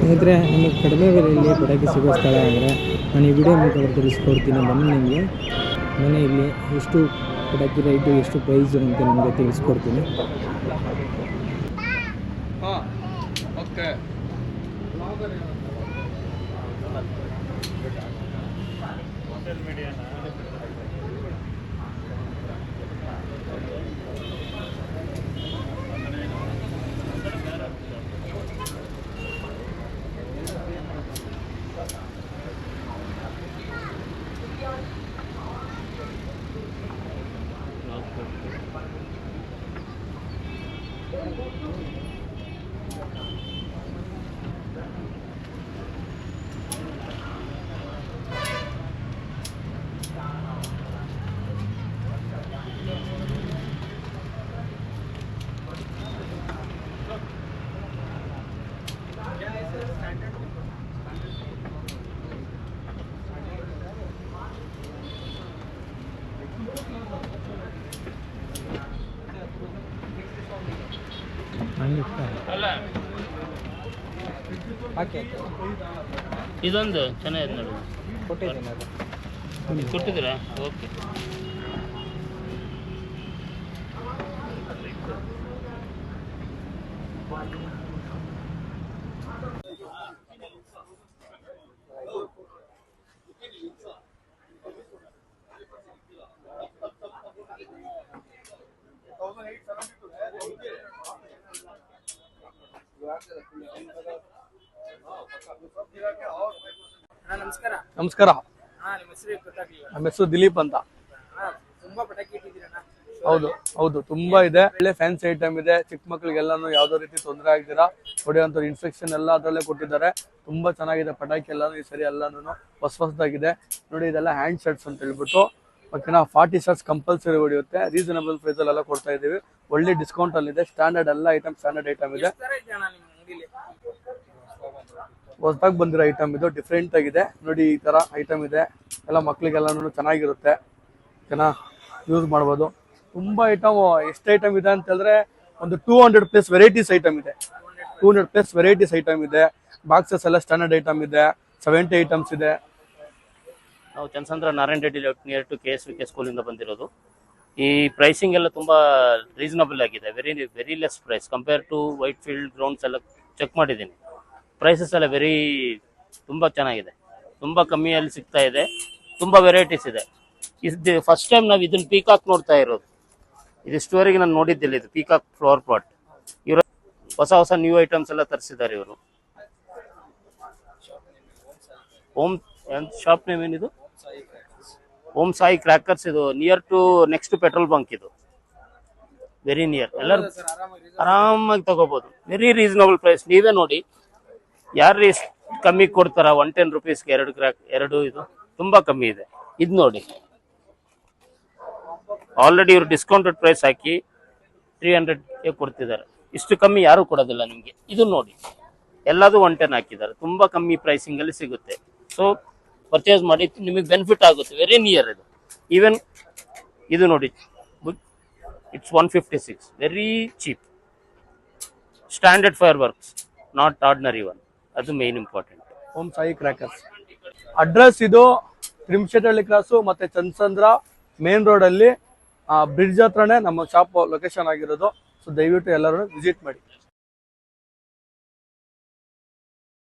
ಸ್ನೇಹಿತರೆ, ನಿಮಗೆ ಕಡಿಮೆ ಬೆಲೆಯಲ್ಲಿ ಪಟಾಕಿ ಸಿಗೋ ಸ್ಥಳ ಅಂದರೆ ನಾನು ಈ ವಿಡಿಯೋ ಮುಖಾಂತರ ತಿಳಿಸ್ಕೊಡ್ತೀನಿ. ಬನ್ನಿ, ನಿಮಗೆ ಮನೆಯಲ್ಲಿ ಎಷ್ಟು ಪಟಾಕಿ ರೈಟು, ಎಷ್ಟು ಪ್ರೈಸು ಅಂತ ನಿಮಗೆ ತಿಳಿಸ್ಕೊಡ್ತೀನಿ. ಓಕೆ. ಇದೊಂದು ಚೆನ್ನಾಗಿದೆ ನೋಡಿ, ಕೊಟ್ಟಿದ್ದೀರಾ? ಓಕೆ. ನಮಸ್ಕಾರ. ನಮ್ಮ ಹೆಸರು ದಿಲೀಪ್ ಅಂತ. ಹೌದು, ತುಂಬಾ ಇದೆ. ಒಳ್ಳೆ ಫ್ಯಾನ್ಸಿ ಐಟಮ್ ಇದೆ. ಚಿಕ್ಕ ಮಕ್ಳಿಗೆಲ್ಲಾನು ಯಾವ್ದೋ ರೀತಿ ತೊಂದರೆ ಆಗ್ದಿರಾ ಹೊಡೆಯುವಂತ ಇನ್ಫೆಕ್ಷನ್ ಎಲ್ಲ ಅದ್ರಲ್ಲೇ ಕೊಟ್ಟಿದ್ದಾರೆ. ತುಂಬಾ ಚೆನ್ನಾಗಿದೆ ಪಟಾಕಿ ಎಲ್ಲಾನು. ಈ ಸರಿ ಎಲ್ಲಾನು ಹೊಸದಾಗಿದೆ ನೋಡಿ. ಇದೆಲ್ಲ ಹ್ಯಾಂಡ್ ಶರ್ಟ್ಸ್ ಅಂತ ಹೇಳ್ಬಿಟ್ಟು ಓಕೆನಾ. 40 ಶರ್ಟ್ಸ್ ಕಂಪಲ್ಸರಿ ಹೊಡೆಯುತ್ತೆ. ರೀಸನಬಲ್ ಪ್ರೈಸ್ ಅಲ್ಲೆಲ್ಲ ಕೊಡ್ತಾ ಇದೀವಿ. ಒಳ್ಳೆ ಡಿಸ್ಕೌಂಟ್ ಅಲ್ಲಿ ಇದೆ. ಸ್ಟ್ಯಾಂಡರ್ಡ್ ಎಲ್ಲ ಐಟಮ್ ಸ್ಟ್ಯಾಂಡರ್ಡ್ ಐಟಮ್ ಇದೆ. ಹೊಸದಾಗಿ ಬಂದಿರೋ ಐಟಮ್ ಇದು, ಡಿಫ್ರೆಂಟ್ ಆಗಿದೆ ನೋಡಿ. ಈ ತರ ಐಟಮ್ ಇದೆ ಎಲ್ಲ ಮಕ್ಳಿಗೆಲ್ಲಾನು ಚೆನ್ನಾಗಿರುತ್ತೆ. ಯೂಸ್ ಮಾಡ್ಬೋದು. ತುಂಬಾ ಐಟಮ್. ಎಷ್ಟು ಐಟಮ್ ಇದೆ ಅಂತ ಹೇಳಿದ್ರೆ ಒಂದು 200+ ವೆರೈಟೀಸ್ ಐಟಮ್ ಇದೆ. 200+ ವೆರೈಟೀಸ್ ಐಟಮ್ ಇದೆ. ಬಾಕ್ಸಸ್ ಎಲ್ಲ ಸ್ಟ್ಯಾಂಡರ್ಡ್ ಐಟಮ್ ಇದೆ. 70 ಐಟಮ್ಸ್ ಇದೆ. ನಾವು Chandrasandra Narayana Reddy near to KSVK ಸ್ಕೂಲಿಂದ ಬಂದಿರೋದು. ಈ ಪ್ರೈಸಿಂಗ್ ಎಲ್ಲ ತುಂಬಾ ರೀಸನಬಲ್ ಆಗಿದೆ. Very less price compare to Whitefield grounds ಎಲ್ಲ ಚೆಕ್ ಮಾಡಿದ್ದೀನಿ. ಪ್ರೈಸಸ್ ಎಲ್ಲ ತುಂಬ ಚೆನ್ನಾಗಿದೆ. ತುಂಬ ಕಮ್ಮಿಯಲ್ಲಿ ಸಿಗ್ತಾ ಇದೆ. ತುಂಬ ವೆರೈಟೀಸ್ ಇದೆ. ಇದು ಫಸ್ಟ್ ಟೈಮ್ ನಾವು ಇದನ್ನ ಪೀಕಾಕ್ ನೋಡ್ತಾ ಇರೋದು. ಇದಿಷ್ಟುವರೆಗೆ ನಾನು ನೋಡಿದ್ದಿಲ್ಲ. ಇದು ಪೀಕಾಕ್ ಫ್ಲವರ್ ಪಾಟ್. ಇವರು ಹೊಸ ನ್ಯೂ ಐಟಮ್ಸ್ ಎಲ್ಲ ತರಿಸಿದ್ದಾರೆ ಇವರು. ಶಾಪ್ ನೇಮ್ ಏನಿದು? ಓಂ ಸಾಯಿ ಕ್ರ್ಯಾಕರ್ಸ್. ಇದು near to next petrol bunk. ಇದು ವೆರಿ ನಿಯರ್. ಎಲ್ಲರೂ ಆರಾಮಾಗಿ ತಗೋಬಹುದು. Very reasonable price. ನೀವೇ ನೋಡಿ ಯಾರು ಕಮ್ಮಿ ಕೊಡ್ತಾರ. 110 ರೂಪೀಸ್ಗೆ 2 ಕ್ರ್ಯಾಕ್, 2 ಇದು ತುಂಬಾ ಕಮ್ಮಿ ಇದೆ. ಇದು ನೋಡಿ, ಆಲ್ರೆಡಿ ಇವರು ಡಿಸ್ಕೌಂಟೆಡ್ ಪ್ರೈಸ್ ಹಾಕಿ 300 ಕೊಡ್ತಿದ್ದಾರೆ. ಇಷ್ಟು ಕಮ್ಮಿ ಯಾರು ಕೊಡೋದಿಲ್ಲ ನಿಮ್ಗೆ. ಇದು ನೋಡಿ, ಎಲ್ಲದೂ 110 ಹಾಕಿದ್ದಾರೆ. ತುಂಬಾ ಕಮ್ಮಿ ಪ್ರೈಸಿಂಗ್ ಅಲ್ಲಿ ಸಿಗುತ್ತೆ. ಸೊ ಪರ್ಚೇಸ್ ಮಾಡಿ, ನಿಮಗೆ ಬೆನಿಫಿಟ್ ಆಗುತ್ತೆ. ವೆರಿ ನಿಯರ್ ಇದು. ಈವನ್ ಇದು ನೋಡಿ, it's 156. Very cheap. Standard fire works, not ordinary one. ಅದು ಮೇನ್ ಇಂಪಾರ್ಟೆಂಟ್. ಓಂ ಸಾಯಿ ಕ್ರ್ಯಾಕರ್ಸ್. ಅಡ್ರೆಸ್ ಇದು ತ್ರಿಮಶೆಟ್ಟಹಳ್ಳಿ ಕ್ರಾಸು ಮತ್ತೆ ಚಂದ್ರಸಂದ್ರ ಮೇನ್ ರೋಡ್ ಅಲ್ಲಿ ಬ್ರಿಡ್ಜ್ ಹತ್ರನೇ ನಮ್ಮ ಶಾಪ್ ಲೊಕೇಶನ್ ಆಗಿರೋದು. ಸೊ ದಯವಿಟ್ಟು ಎಲ್ಲರೂ ವಿಸಿಟ್ ಮಾಡಿ.